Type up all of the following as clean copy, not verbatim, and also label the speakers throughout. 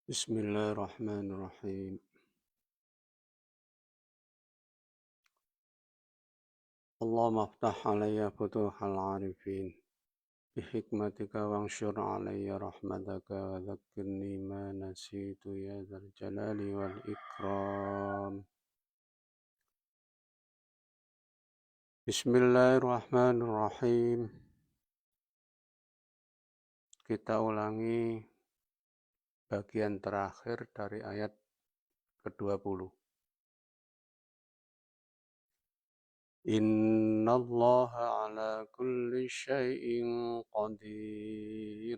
Speaker 1: Bismillahirrahmanirrahim. Allahumma aftah alayya futuhal arifin. Bihikmatika wanshur alayya rahmataka wa dhakkirni ma nasitu ya dzal jalali wal ikram. Bismillahirrahmanirrahim. Kita ulangi bagian terakhir dari ayat ke-20. Innallaha ala kulli syai'in qadir.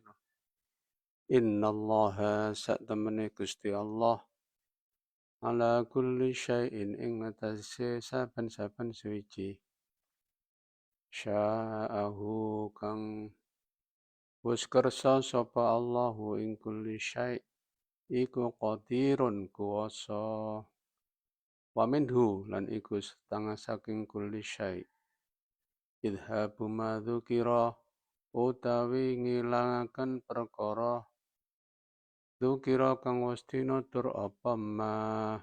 Speaker 1: Innallaha sak-temene Gusti Allah ala kulli syai'in ing atase saben-saben suci. Sya'ahu kang wis kersa sapa Allahu ing kulli syai' iku qadirun kuwasa. Wa minhu lan iku setengah saking kulli syai'. Idhabu ma dzukira utawi ngilangaken perkara dzukira kang wis tinutur apa ma.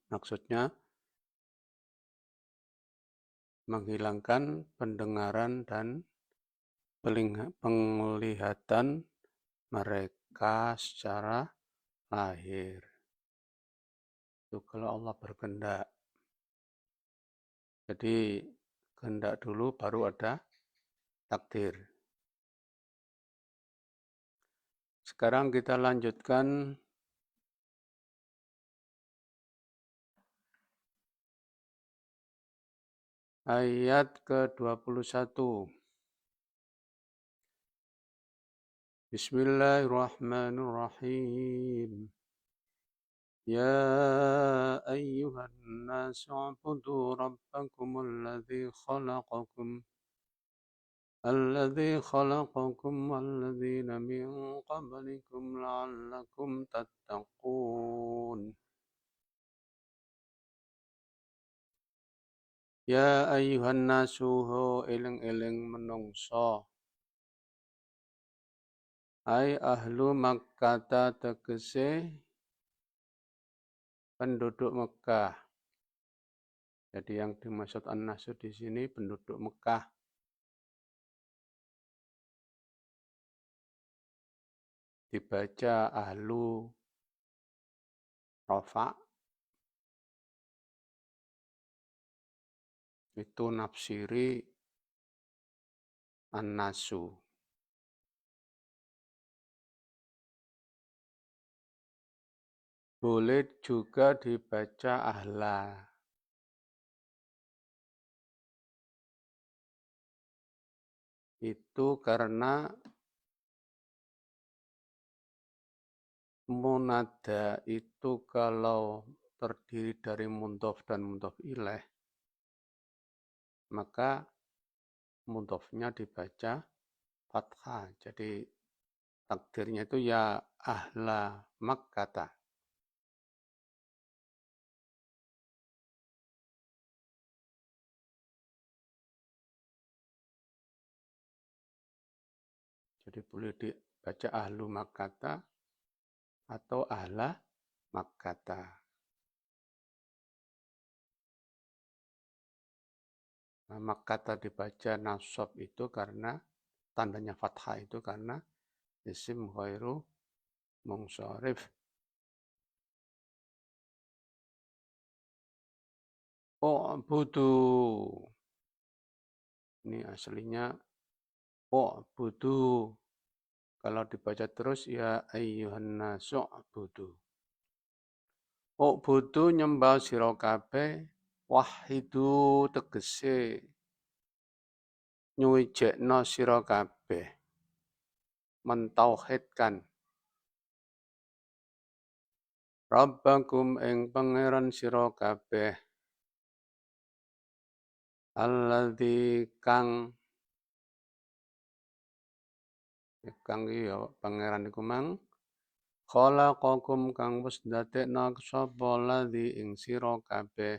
Speaker 1: Maksudnya menghilangkan pendengaran dan penglihatan mereka secara lahir. Itu kalau Allah berkehendak. Jadi kehendak dulu baru ada takdir. Sekarang kita lanjutkan ayat ke-21. Bismillahirrahmanirrahim. Ya ayyuhan nasu ubudu rabbakumul ladzi khalaqakum walladzina min qablikum la'allakum tattaqun. Ya ayyuhan nasu ho eling-eling menungso. Hai ahlu Makkah tegese penduduk Mekah. Jadi yang dimaksud an-nasu di sini penduduk Mekah. Dibaca ahlu rafa itu nafsiri an-nasu. Boleh juga dibaca ahla. Itu karena munada itu kalau terdiri dari mudhof dan mudhof ilaih, maka mudhofnya dibaca fathah. Jadi takdirnya itu ya ahla Makkah. Jadi boleh dibaca ahlu Makkah atau ahla Makkah. Nah, Makkah dibaca nasab itu karena tandanya fathah itu karena isim ghairu munsharif. Budu. Ini aslinya budu. Kalau dibaca terus ya ayyuhan nasu budu. Budu nyembah sira kabeh wahidu tegese nyuwijekna sira kabeh. Mentauhidkan Rabbakum ing pangeran sira kabeh alladzi kang ya pangeran iku mang khalaqakum kang wis ndadekna sapa ladzi ing sira kabeh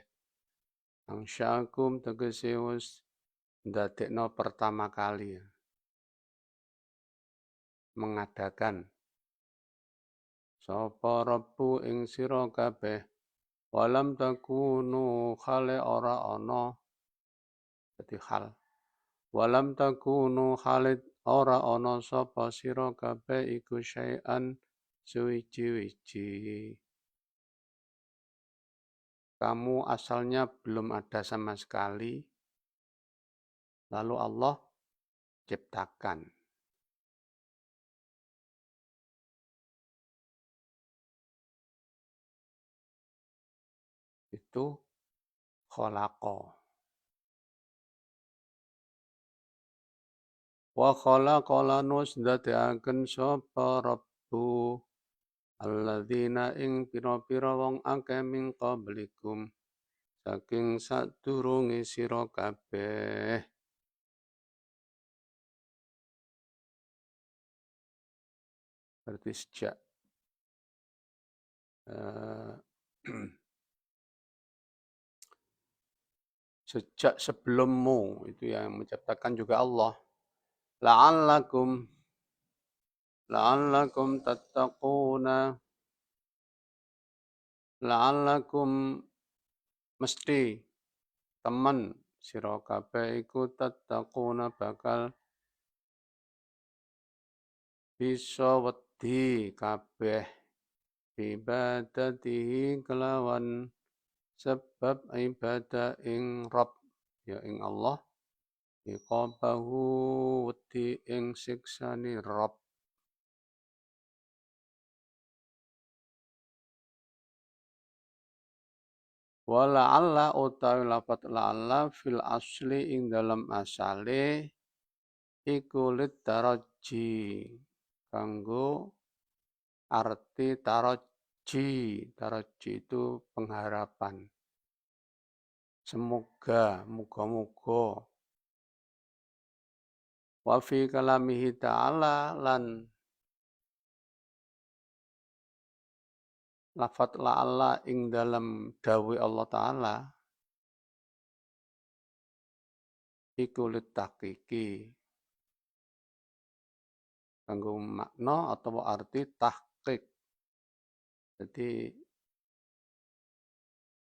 Speaker 1: angsyaakum tegese wis ndadekna pertama kali mengadakan sapa rabbu ing sira kabeh walam takunu khale ora ana dadi hal walam takunu khalid ora ana sapa sira kabeh iku syai'an suwiji-wiji. Kamu asalnya belum ada sama sekali, lalu Allah ciptakan. Itu khalaqa. Wa khalaqa lanus ndadekaken sapa Rabbu alladzina ing pira-pira wong akeh min qablikum saking sadurunge sira kabeh. Berarti sejak sejak sebelummu itu yang menciptakan juga Allah. La'allakum tattaquna la'allakum mesti teman sira kabeh iku tattaquna bakal bisa wedi kabeh ibadatihi kelawan sebab ibadah ing Rabb ya ing Allah iqabahu wedi ing siksane Rabb. Wa la'alla utawi lafat la'alla fil asli ing dalam asale iku litaraji kanggo arti taraji. Taraji itu pengharapan. Semoga, muga-muga. Wa fi kalamihi ta'ala lan lafat la'alla ing dalam dawe Allah Ta'ala iku litakiki kanggo makna atau arti tahqiq. Jadi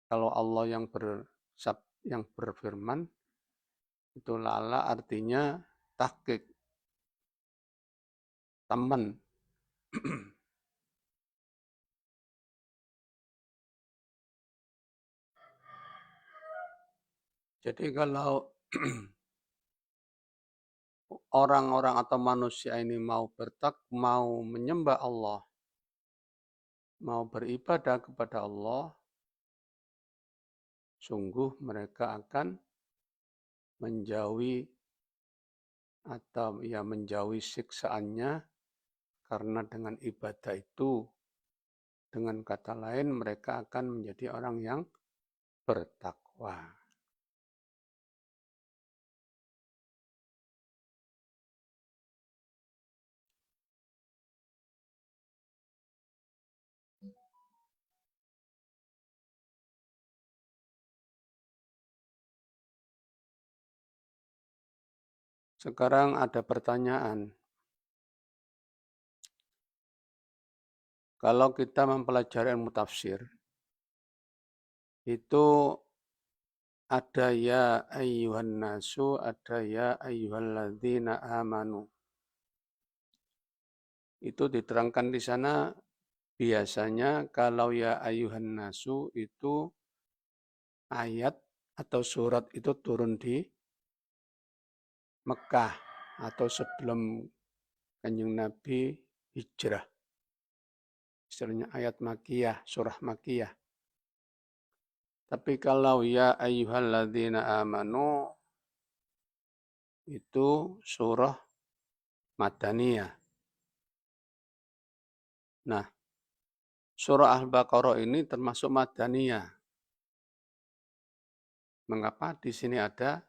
Speaker 1: kalau Allah yang berfirman itu la'alla artinya tahqiq, teman. Jadi kalau orang-orang atau manusia ini mau menyembah Allah, mau beribadah kepada Allah, sungguh mereka akan menjauhi atau ya menjauhi siksaannya karena dengan ibadah itu, dengan kata lain mereka akan menjadi orang yang bertakwa. Sekarang ada pertanyaan. Kalau kita mempelajari ilmu tafsir, itu ada ya ayyuhan nasu, ada ya ayyuhalladzina amanu. Itu diterangkan di sana biasanya kalau ya ayyuhan nasu itu ayat atau surat itu turun di Mekah atau sebelum Kanjeng Nabi hijrah. Istilahnya ayat Makkiyah, surah Makkiyah. Tapi kalau ya ayyuhalladzina amanu itu surah Madaniyah. Nah, surah Al-Baqarah ini termasuk Madaniyah. Mengapa di sini ada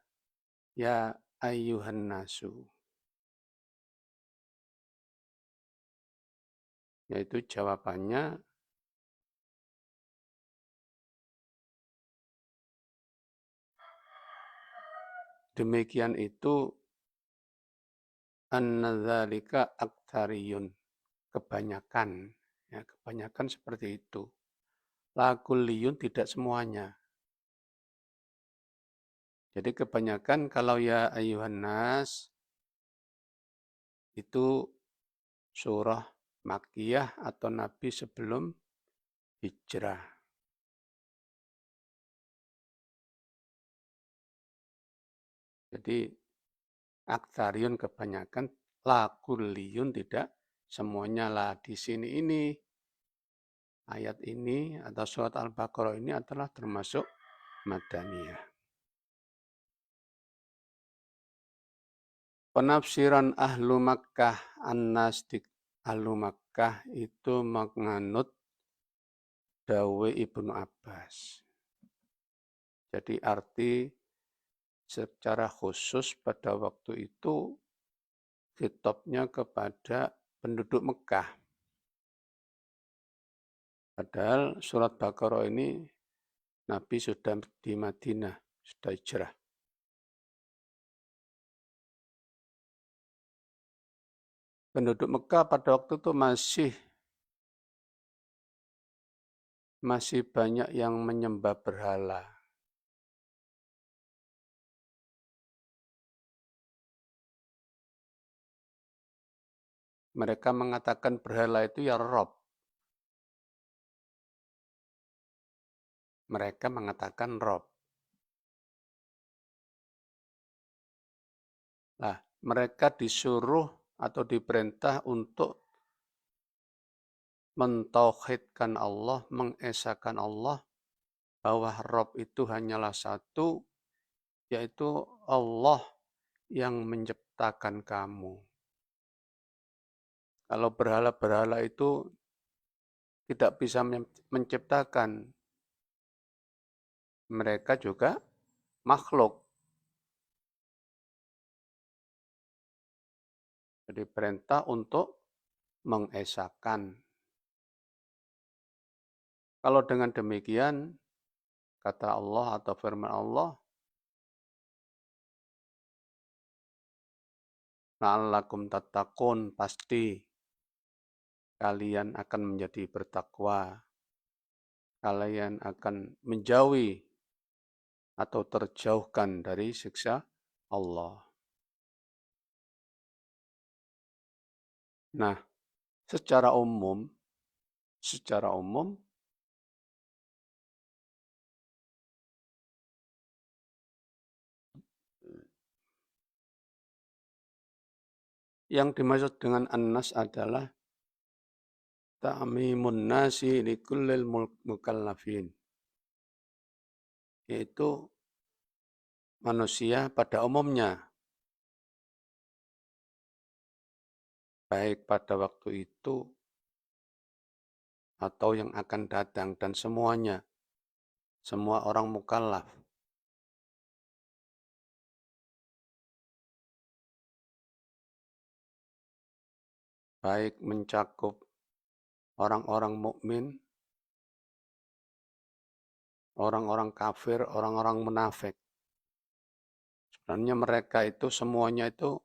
Speaker 1: ya ayyuhan nasu? Yaitu jawabannya demikian itu annadzalika aktsariyun, kebanyakan Ya, kebanyakan seperti itu. La kulliyun tidak semuanya. Jadi kebanyakan kalau ya ayuhan nas itu surah Makkiyah atau Nabi sebelum hijrah. Jadi aktariun kebanyakan, la kulliyun tidak semuanya lah. Di sini ini, ayat ini atau surat Al-Baqarah ini adalah termasuk Madaniyah. Penafsiran Ahlu Makkah, An-Nas di Ahlu Makkah itu menganut dawe Ibnu Abbas. Jadi arti secara khusus pada waktu itu khitabnya kepada penduduk Mekah. Padahal surat Baqarah ini Nabi sudah di Madinah, sudah hijrah. Penduduk Mekah pada waktu itu masih banyak yang menyembah berhala. Mereka mengatakan berhala itu ya Rob. Mereka mengatakan Rob. Nah, mereka disuruh atau diperintah untuk mentauhidkan Allah, mengesahkan Allah, bahwa Rob itu hanyalah satu, yaitu Allah yang menciptakan kamu. Kalau berhala-berhala itu tidak bisa menciptakan, mereka juga makhluk. Jadi perintah untuk mengesahkan. Kalau dengan demikian, kata Allah atau firman Allah, la'allakum tattaqun, pasti kalian akan menjadi bertakwa. Kalian akan menjauhi atau terjauhkan dari siksa Allah. Nah, secara umum yang dimaksud dengan an-nas adalah ta'mimun nasi likullil mukallafin, yaitu manusia pada umumnya, baik pada waktu itu atau yang akan datang, dan semuanya, semua orang mukallaf. Baik mencakup orang-orang mukmin, orang-orang kafir, orang-orang munafik. Sebenarnya mereka itu semuanya itu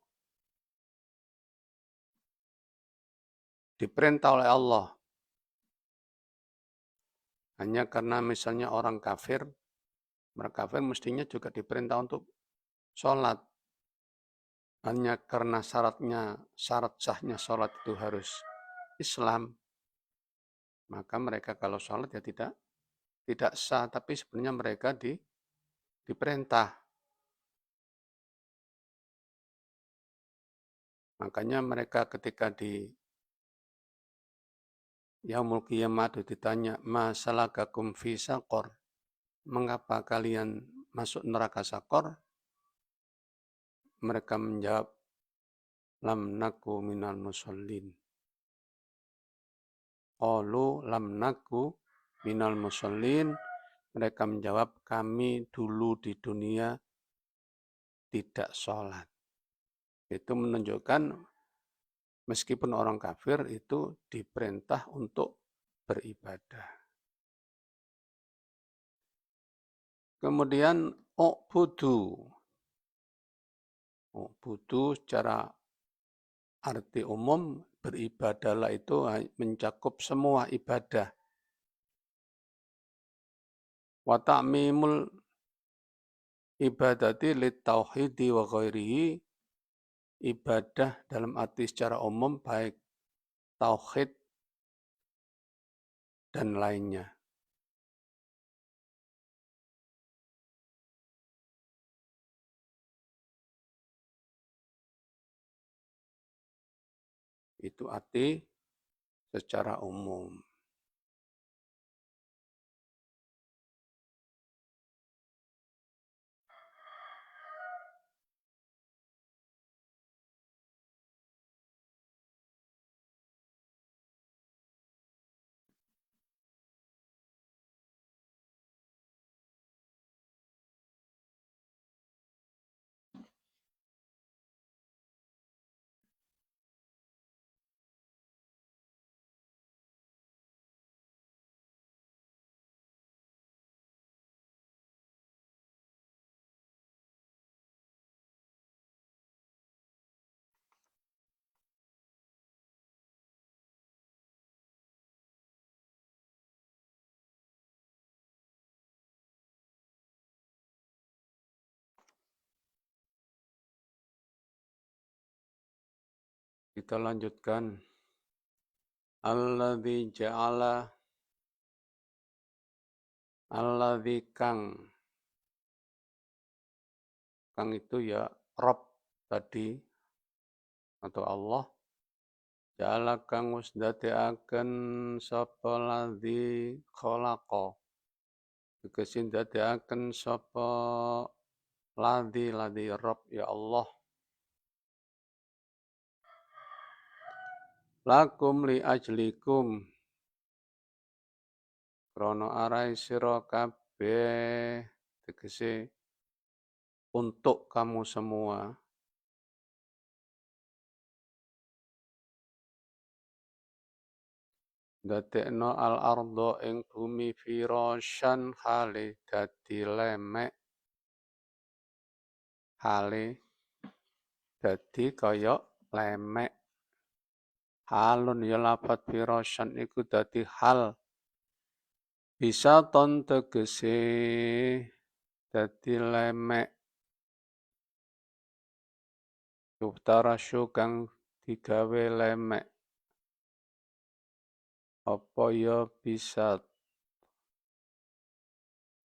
Speaker 1: diperintah oleh Allah. Hanya karena misalnya orang kafir mestinya juga diperintah untuk sholat. Hanya karena syarat sahnya sholat itu harus Islam, maka mereka kalau sholat ya tidak sah, tapi sebenarnya mereka diperintah. Makanya mereka ketika di Yaumul Qiyamah ditanya, masalakakum fi saqor, mengapa kalian masuk neraka Sakor? Mereka menjawab, lam naku minal musallin. Qalu lam naku minal musallin. Mereka menjawab, kami dulu di dunia tidak sholat. Itu menunjukkan meskipun orang kafir itu diperintah untuk beribadah. Kemudian u'budu. U'budu secara arti umum beribadahlah itu mencakup semua ibadah. Wa ta'mimul ibadati lit tauhidi wa ghairihi, ibadah dalam arti secara umum baik tauhid dan lainnya. Itu arti secara umum. Kita lanjutkan. Alladzi ja'ala, alladzi kang. Kang itu ya Rob tadi, atau Allah. Ja'ala kang wis dadekaken sapa ladzi khalaqa. Tegese dadekaken sapa ladzi Rob ya Allah. Lakum li ajlikum, krono arai sira kabeh, tegese untuk kamu semua. Dadekno al ardo ing bumi firasyan hale dadi lemek, hale dadi kaya lemek. Halun ya lafat firasyan iku dadi hal. Bisa ton tegese dadi lemek. Yuftarasyu kang digawe lemek. Apa ya bisa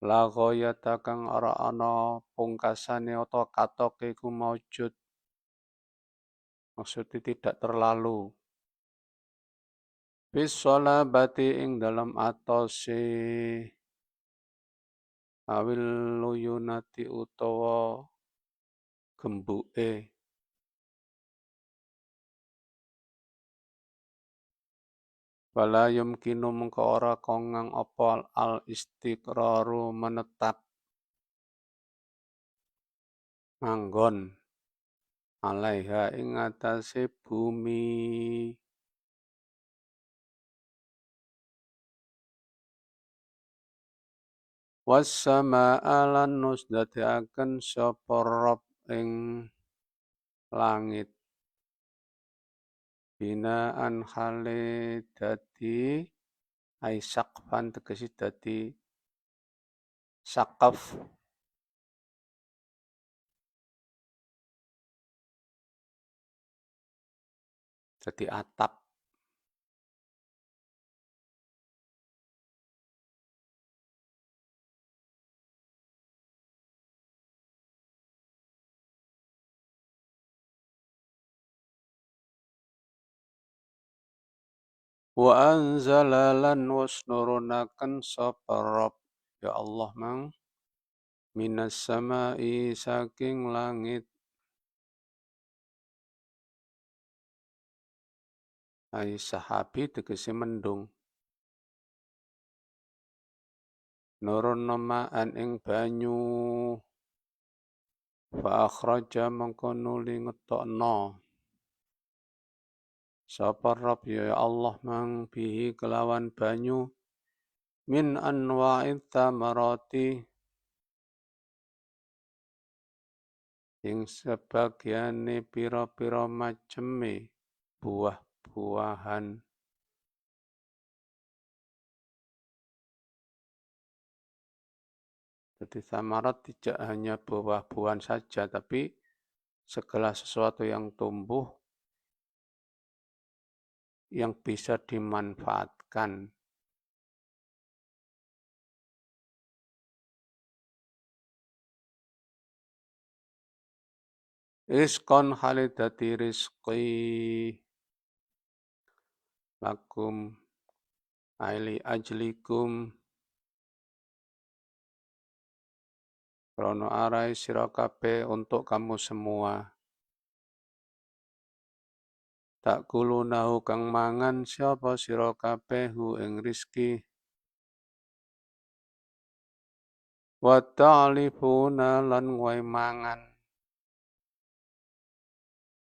Speaker 1: la ghayata kang ora ana pungkasane utawa katoke iku maujud. Maksudnya tidak terlalu. Bis sholabati ing dalam atose awil luyunati utawa gembuke. Wala yumkinu mengko ora kongang apa al istiqraru menetap manggon alaiha ing atase bumi. Wassama'a lan nusdatiaken sapa Rabb ing langit. Binaan hale dadi ai saqfan tegese dadi saqaf. Dadi atap. Wa anzala lan wasnurunaken sapa Rabb ya Allah mang minas samai saking langit ai sahabi tegese mendung. Nurun namaan ing banyu fa akhraja mengko nuli ngetokno sapa Rabb ya Allah mang bihi kelawan banyu min anwa'it tamarati ing sebagiane pira-pira maceme buah-buahan. Jadi samarat tidak hanya buah-buahan saja, tapi segala sesuatu yang tumbuh yang bisa dimanfaatkan. Rizqon halidati rizqi lakum aili ajlikum krono arai sira kabeh untuk kamu semua. Tak kulunahu kang mangan siapa sira kabeh hu ing rizki. Wa ta'lifuna lan wae mangan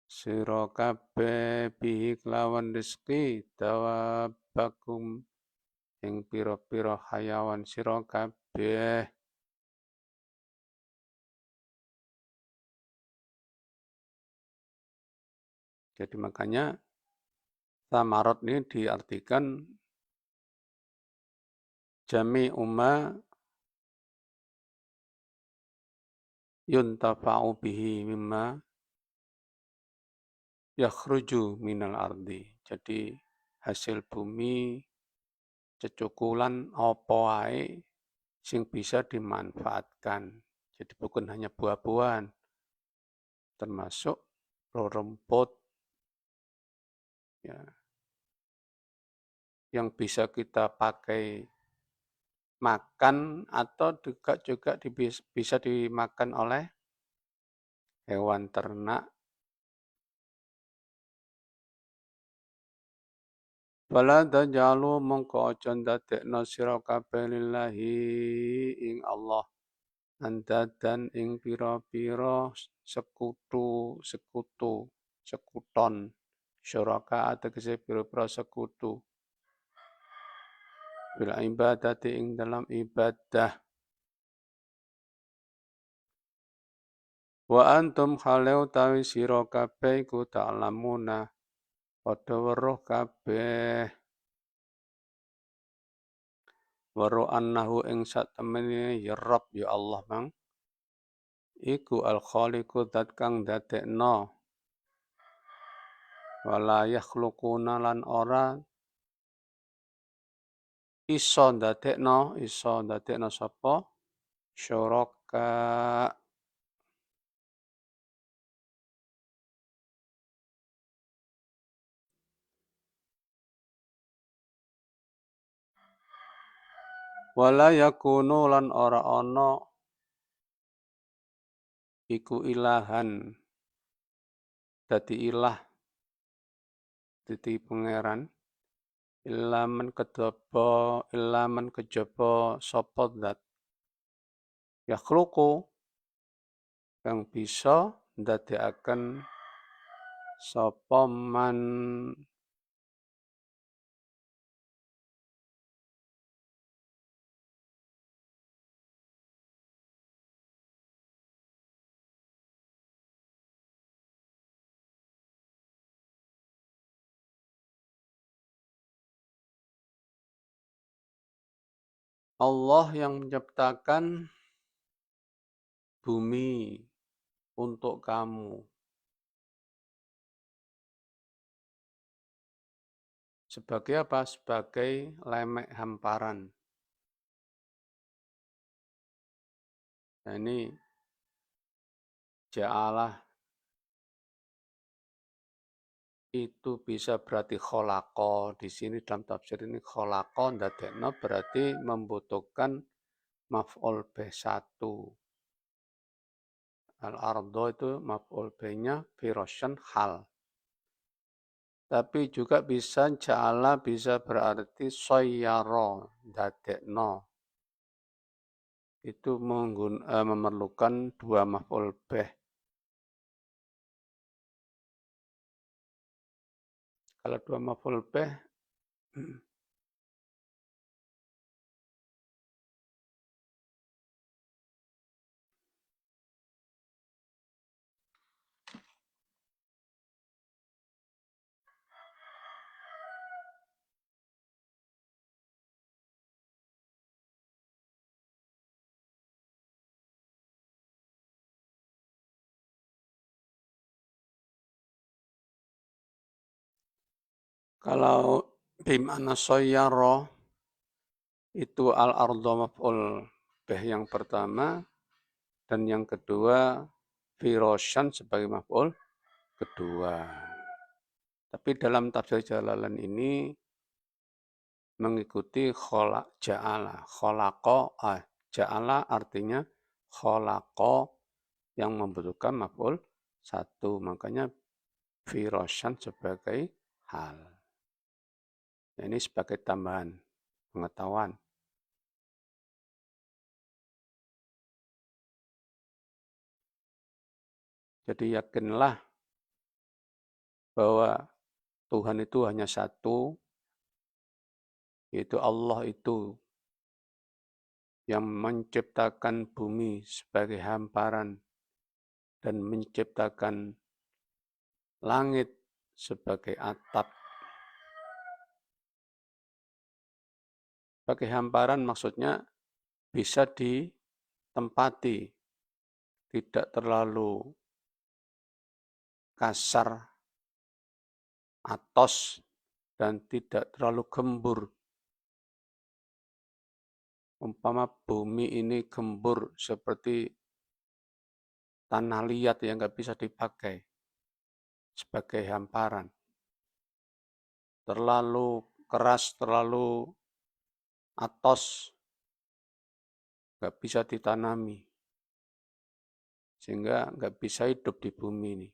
Speaker 1: sira kabeh bihi kelawan rizki dawabakum ing pira-pira hayawan sira kabeh. Jadi makanya samarot ini diartikan jami umma yuntafa'u bihi mimma yakhruju minal ardi. Jadi hasil bumi cecukulan apa wae sing bisa dimanfaatkan. Jadi bukan hanya buah-buahan, termasuk rumput ya, yang bisa kita pakai makan atau juga bisa dimakan oleh hewan ternak. Fala tajalu mongko aja ndadekno sira kabeh lillahi ing Allah andadan ing pira-pira sekuton syuraka tegese pira-pira sekutu bil ibadati ing dalam ibadah. Wa antum khalau tawi sira kabeh iku ta'lamuna padha weruh kabeh weruh annahu ing satemene ya Rabb ya Allah mang iku al khaliqu dat kang dadekno wala yakhluquna lan ora iso ndadekno sapa syuraka. Wala yakunu lan ora ana iku ilahan dadi ilah dadi pangeran ilaman kejaba sapa zat yakhluqu kang bisa ndadekaken sapa man Allah yang menciptakan bumi untuk kamu. Sebagai apa? Sebagai lemek hamparan. Nah, ini ja'alah itu bisa berarti kholako. Di sini dalam tafsir ini kholako ndadekno berarti membutuhkan maf'ul bih 1. Al-ardo itu maf'ul bih-nya firasyan hal. Tapi juga bisa ja'ala bisa berarti soyyaro ndadekno. Itu memerlukan 2 maf'ul bih. Kalau 2 maf'ul bih Kalau bimana soyyaro itu al-ardo maf'ul bih yang pertama, dan yang kedua firoshan sebagai maf'ul kedua. Tapi dalam tafsir Jalalain ini mengikuti ja'ala. Ja'ala artinya kholako yang membutuhkan maf'ul satu. Makanya firoshan sebagai hal. Ini sebagai tambahan pengetahuan. Jadi yakinlah bahwa Tuhan itu hanya satu, yaitu Allah itu yang menciptakan bumi sebagai hamparan dan menciptakan langit sebagai atap. Sebagai hamparan maksudnya bisa ditempati, tidak terlalu kasar, atos, dan tidak terlalu gembur. Umpama bumi ini gembur seperti tanah liat yang nggak bisa dipakai sebagai hamparan. Terlalu keras, terlalu atos, nggak bisa ditanami. Sehingga nggak bisa hidup di bumi ini.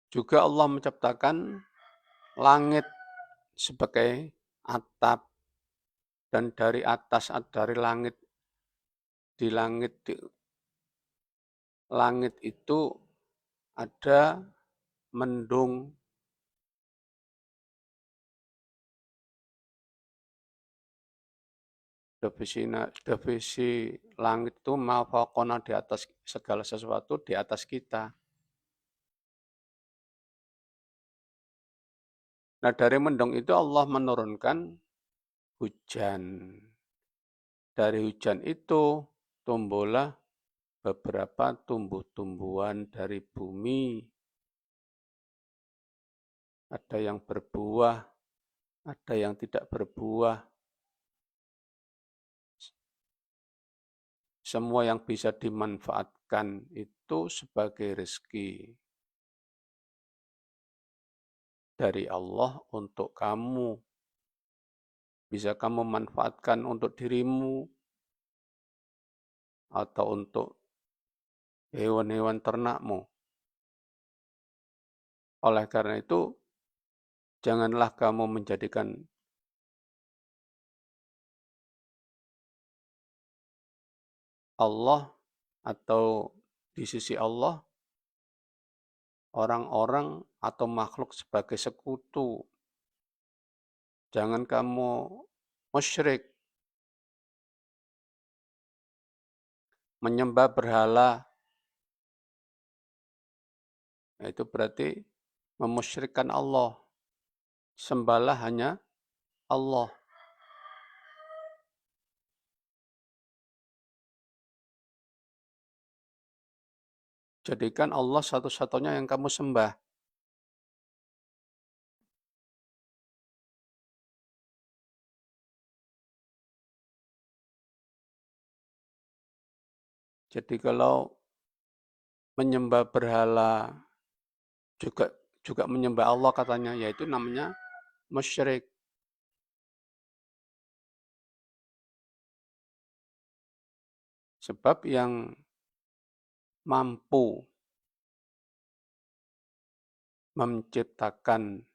Speaker 1: Juga Allah menciptakan langit sebagai atap, dan dari atas, dari langit, di langit itu ada mendung. Definisi langit itu ma faqona, di atas segala sesuatu, di atas kita. Nah, dari mendung itu Allah menurunkan hujan. Dari hujan itu tumbuhlah beberapa tumbuh-tumbuhan dari bumi. Ada yang berbuah, ada yang tidak berbuah. Semua yang bisa dimanfaatkan itu sebagai rezeki dari Allah untuk kamu. Bisa kamu manfaatkan untuk dirimu atau untuk hewan-hewan ternakmu. Oleh karena itu, janganlah kamu menjadikan Allah atau di sisi Allah orang-orang atau makhluk sebagai sekutu. Jangan kamu musyrik, menyembah berhala. Itu berarti memusyrikkan Allah. Sembahlah hanya Allah. Jadikan Allah satu-satunya yang kamu sembah. Jadi kalau menyembah berhala juga menyembah Allah katanya, yaitu namanya musyrik. Sebab yang mampu menciptakan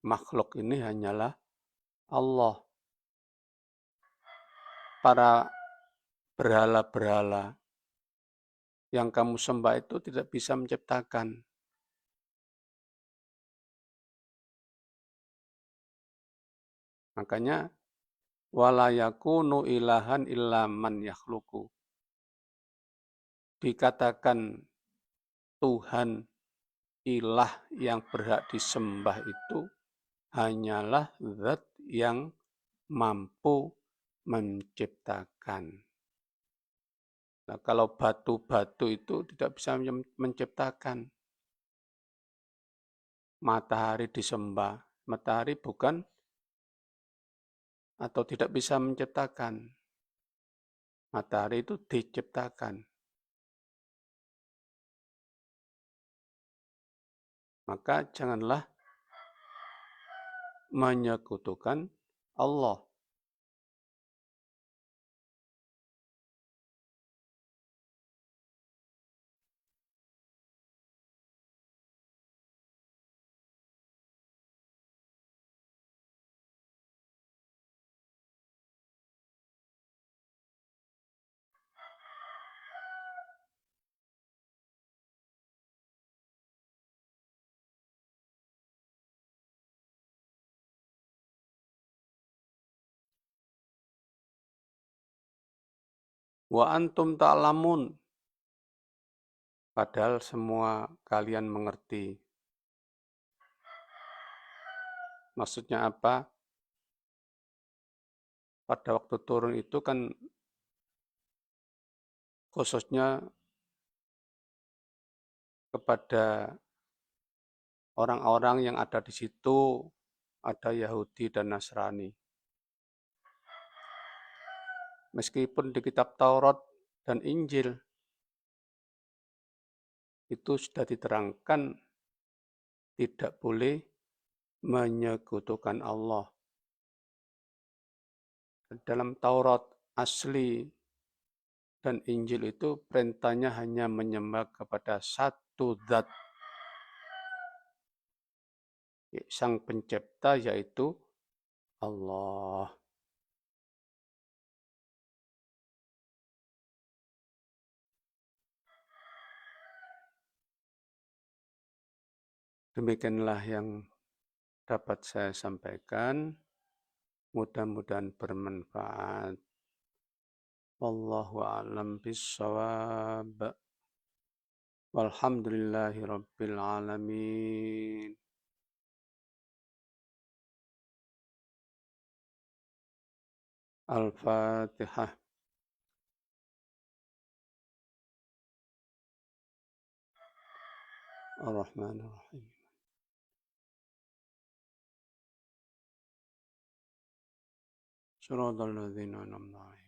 Speaker 1: makhluk ini hanyalah Allah. Para berhala-berhala yang kamu sembah itu tidak bisa menciptakan. Makanya wala yakunu ilahan illa man yakhluqu. Dikatakan Tuhan ilah yang berhak disembah itu hanyalah zat yang mampu menciptakan. Nah, kalau batu-batu itu tidak bisa menciptakan. Matahari disembah. Matahari bukan atau tidak bisa menciptakan. Matahari itu diciptakan. Maka janganlah menyekutukan Allah. Wa antum ta'lamun. Padahal semua kalian mengerti. Maksudnya apa? Pada waktu turun itu kan khususnya kepada orang-orang yang ada di situ, ada Yahudi dan Nasrani. Meskipun di kitab Taurat dan Injil itu sudah diterangkan tidak boleh menyekutukan Allah. Dalam Taurat asli dan Injil itu perintahnya hanya menyembah kepada satu zat, sang pencipta yaitu Allah. Demikianlah yang dapat saya sampaikan. Mudah-mudahan bermanfaat. Wallahu a'lam bishawab. Walhamdulillahi rabbil alamin. Al-Fatihah. Ar-Rahmanir-Rahim. Shiratal ladzina an'amta 'alaihim